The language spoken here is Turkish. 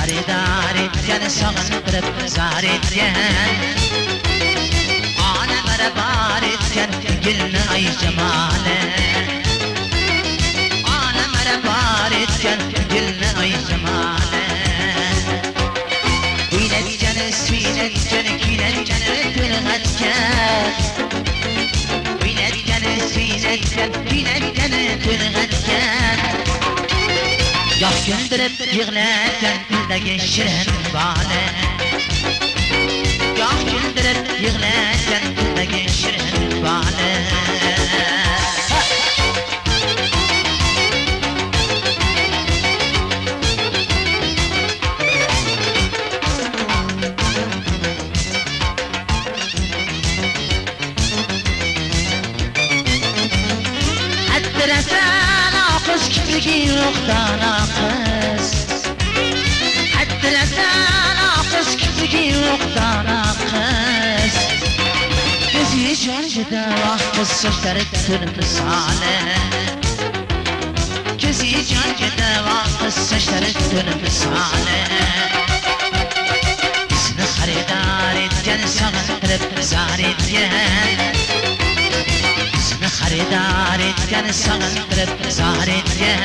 xaridar etken, sağındırıp zar etken, anemere bar etken, gülünü ay cemale. Anemere bar etken, gülünü ay cemale. Üynetken, süynetken, küynetken, tırnetken. Üynetken, süynetken, küynetken, tırnetken. Yaş güldürüp yığlarken dilde geçiren bale. Yaş güldürüp yığlarken dilde geçiren bale. Haddilesen akız kiprigi yoktan akız. Haddilesen akız kiprigi yoktan akız. Gözü şarjıda akız saçları tırnı sale. Gözü şarjıda akız saçları tırnı sale. Seni xaridar etken, sağındırıp zar etken. Seni xaridar etken, sağındırıp zar etken.